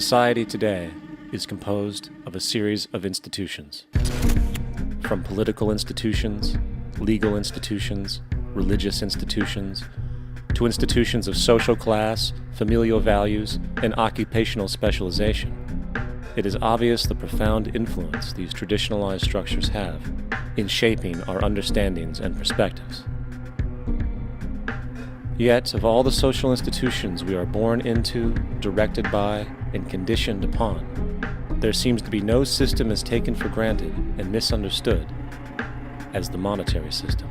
Society today is composed of a series of institutions. From political institutions, legal institutions, religious institutions, to institutions of social class, familial values, and occupational specialization. It is obvious the profound influence these traditionalized structures have in shaping our understandings and perspectives. Yet, of all the social institutions we are born into, directed by, and conditioned upon, there seems to be no system as taken for granted and misunderstood as the monetary system.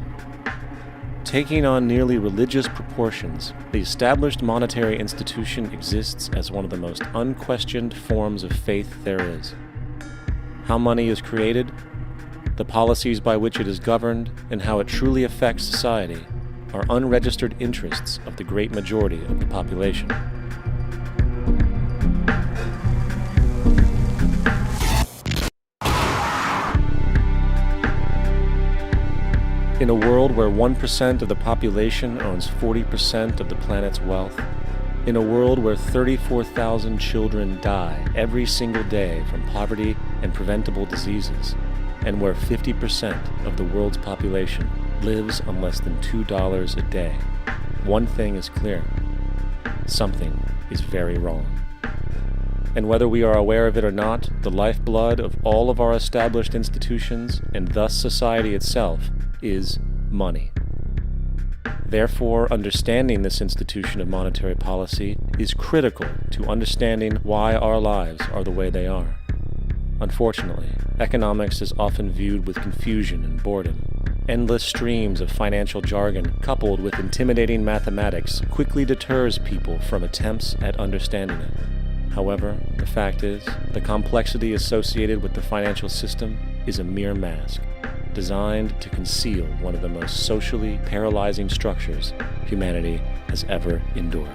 Taking on nearly religious proportions, the established monetary institution exists as one of the most unquestioned forms of faith there is. How money is created, the policies by which it is governed, and how it truly affects society are unregistered interests of the great majority of the population. In a world where 1% of the population owns 40% of the planet's wealth, in a world where 34,000 children die every single day from poverty and preventable diseases, and where 50% of the world's population lives on less than $2 a day, one thing is clear: something is very wrong. And whether we are aware of it or not, the lifeblood of all of our established institutions, and thus society itself, is money. Therefore, understanding this institution of monetary policy is critical to understanding why our lives are the way they are. Unfortunately, economics is often viewed with confusion and boredom. Endless streams of financial jargon, coupled with intimidating mathematics, quickly deters people from attempts at understanding it. However, the fact is, the complexity associated with the financial system is a mere mask, designed to conceal one of the most socially paralyzing structures humanity has ever endured.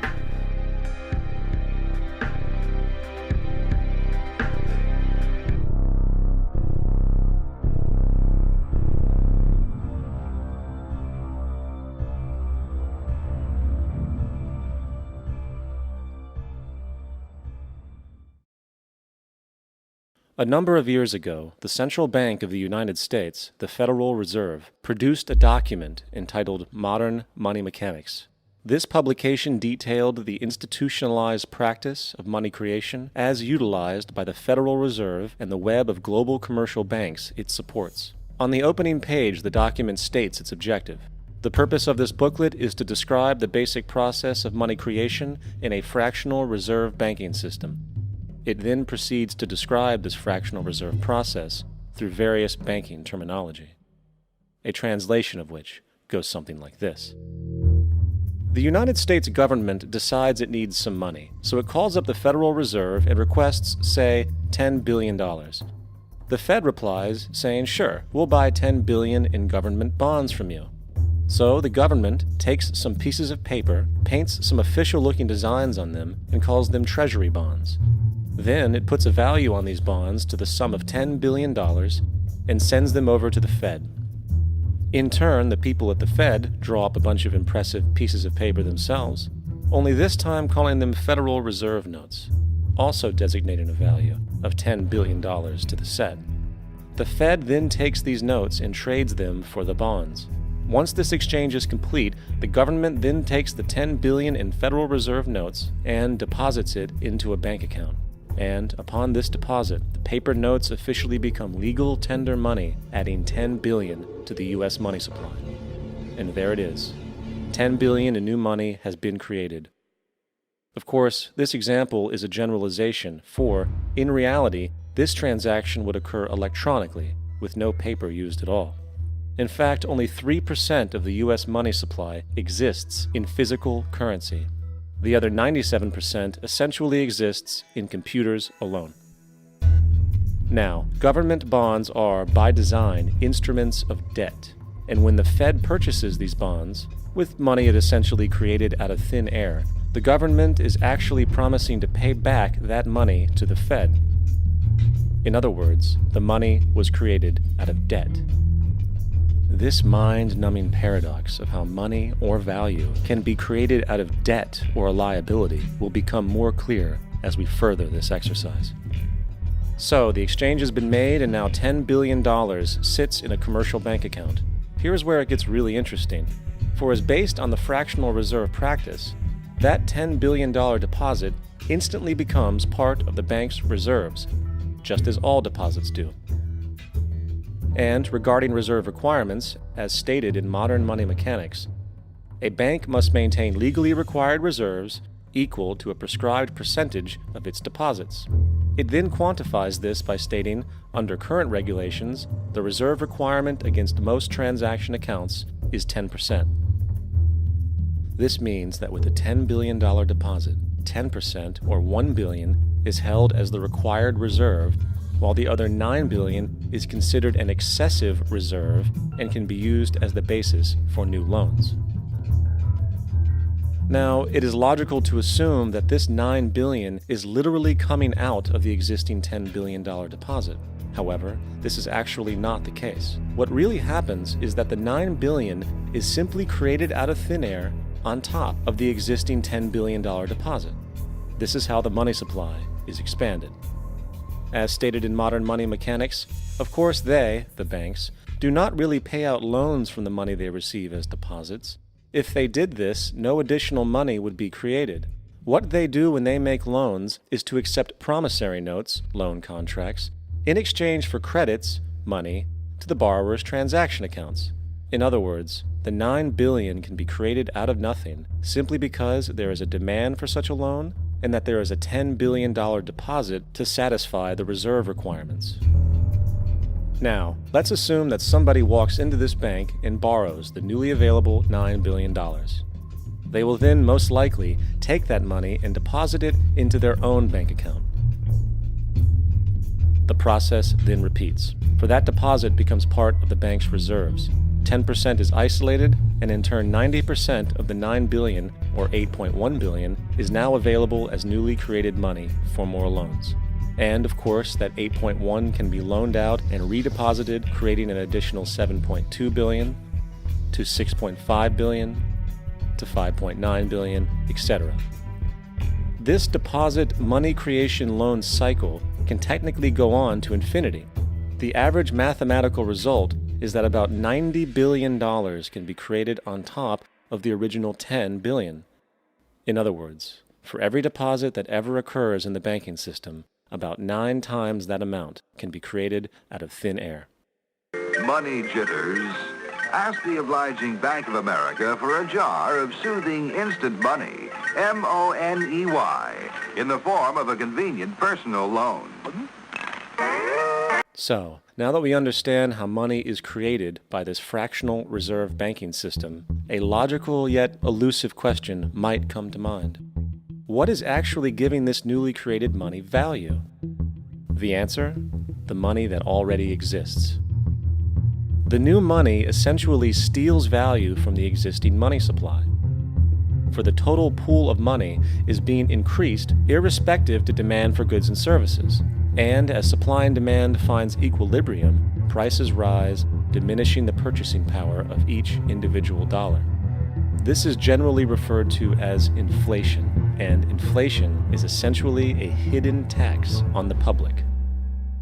A number of years ago, the Central Bank of the United States, the Federal Reserve, produced a document entitled Modern Money Mechanics. This publication detailed the institutionalized practice of money creation as utilized by the Federal Reserve and the web of global commercial banks it supports. On the opening page, the document states its objective. The purpose of this booklet is to describe the basic process of money creation in a fractional reserve banking system. It then proceeds to describe this fractional reserve process through various banking terminology, a translation of which goes something like this. The United States government decides it needs some money, so it calls up the Federal Reserve and requests, say, $10 billion. The Fed replies, saying, sure, we'll buy $10 billion in government bonds from you. So the government takes some pieces of paper, paints some official-looking designs on them, and calls them treasury bonds. Then it puts a value on these bonds to the sum of $10 billion and sends them over to the Fed. In turn, the people at the Fed draw up a bunch of impressive pieces of paper themselves, only this time calling them Federal Reserve notes, also designating a value of $10 billion to the set. The Fed then takes these notes and trades them for the bonds. Once this exchange is complete, the government then takes the $10 billion in Federal Reserve notes and deposits it into a bank account. And upon this deposit, the paper notes officially become legal tender money, adding $10 billion to the U.S. money supply. And there it is. $10 billion in new money has been created. Of course, this example is a generalization, for, in reality, this transaction would occur electronically, with no paper used at all. In fact, only 3% of the U.S. money supply exists in physical currency. The other 97% essentially exists in computers alone. Now, government bonds are, by design, instruments of debt, and when the Fed purchases these bonds, with money it essentially created out of thin air, the government is actually promising to pay back that money to the Fed. In other words, the money was created out of debt. This mind-numbing paradox of how money or value can be created out of debt or a liability will become more clear as we further this exercise. So, the exchange has been made and now $10 billion sits in a commercial bank account. Here's where it gets really interesting. For as based on the fractional reserve practice, that $10 billion deposit instantly becomes part of the bank's reserves, just as all deposits do. And regarding reserve requirements, as stated in modern money mechanics, a bank must maintain legally required reserves equal to a prescribed percentage of its deposits. It then quantifies this by stating, under current regulations, the reserve requirement against most transaction accounts is 10%. This means that with a $10 billion deposit, 10% or $1 billion is held as the required reserve, while the other $9 billion is considered an excessive reserve and can be used as the basis for new loans. Now, it is logical to assume that this $9 billion is literally coming out of the existing $10 billion deposit. However, this is actually not the case. What really happens is that the $9 billion is simply created out of thin air on top of the existing $10 billion deposit. This is how the money supply is expanded. As stated in modern money mechanics, of course they, the banks, do not really pay out loans from the money they receive as deposits. If they did this, no additional money would be created. What they do when they make loans is to accept promissory notes, loan contracts, in exchange for credits, money, to the borrower's transaction accounts. In other words, the $9 billion can be created out of nothing simply because there is a demand for such a loan and that there is a $10 billion deposit to satisfy the reserve requirements. Now, let's assume that somebody walks into this bank and borrows the newly available $9 billion. They will then most likely take that money and deposit it into their own bank account. The process then repeats, for that deposit becomes part of the bank's reserves. 10% is isolated, and in turn 90% of the $9 billion, or $8.1 billion, is now available as newly created money for more loans. And, of course, that 8.1 can be loaned out and redeposited, creating an additional 7.2 billion, to 6.5 billion, to 5.9 billion, etc. This deposit money creation loan cycle can technically go on to infinity. The average mathematical result is that about $90 billion can be created on top of the original $10 billion. In other words, for every deposit that ever occurs in the banking system, about 9 times that amount can be created out of thin air. Money jitters? Ask the obliging Bank of America for a jar of soothing instant money, M-O-N-E-Y, in the form of a convenient personal loan. So, now that we understand how money is created by this fractional reserve banking system, a logical yet elusive question might come to mind. What is actually giving this newly created money value? The answer? The money that already exists. The new money essentially steals value from the existing money supply. For the total pool of money is being increased irrespective to demand for goods and services. And as supply and demand finds equilibrium, prices rise, diminishing the purchasing power of each individual dollar. This is generally referred to as inflation, and inflation is essentially a hidden tax on the public.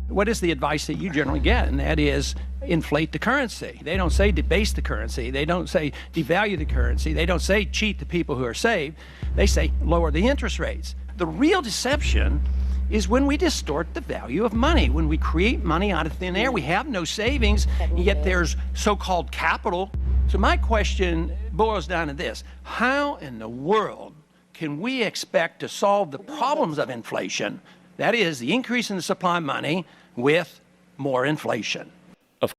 What is the advice that you generally get? And that is inflate the currency. They don't say debase the currency. They don't say devalue the currency. They don't say cheat the people who are saved. They say lower the interest rates. The real deception is when we distort the value of money. When we create money out of thin air, we have no savings, and yet there's so-called capital. So my question boils down to this: how in the world can we expect to solve the problems of inflation, that is, the increase in the supply of money, with more inflation?